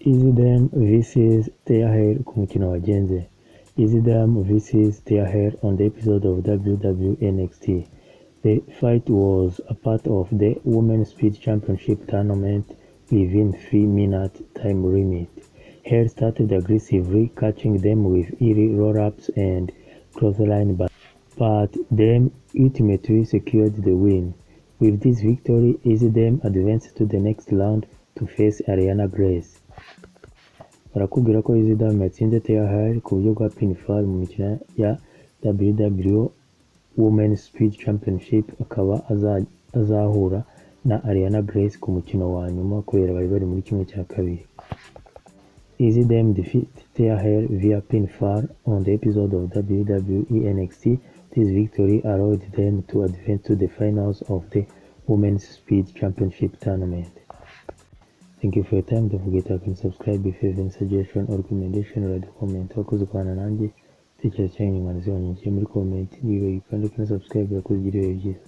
Izzi Dame vs Thea Hail ku mukino wagenze. Izzi Dame vs Thea Hail on the episode of WWE NXT. The fight was a part of the Women's Speed Championship tournament within 3-minute time limit. Hail started aggressively, catching them with early roll-ups and clothesline, but Dame ultimately secured the win. With this victory, Izzi Dame advanced to the next round to face Ariana Grace. Barakubwira ko Izzi Dame yatsinze Thea Hail ku buryo bwa pinfall mu mikino ya WWE Women's Speed Championship, akaba azahura na Ariana Grace ku mukino wa nyuma kubera bari bari muri kimwe cya kabiri. Izzi Dame defeated Thea Hail via pinfall on the episode of WWE NXT. This victory allowed them to advance to the finals of the Women's Speed Championship tournament. Thank you for your time. Don't forget to like and subscribe if you have any suggestion or recommendation. Write a comment. Wakoze kubana nanjye. Tekereza cyane inyunganizi wanyu muri comment. Niba kandi subscribe yakoze ibihe byiza.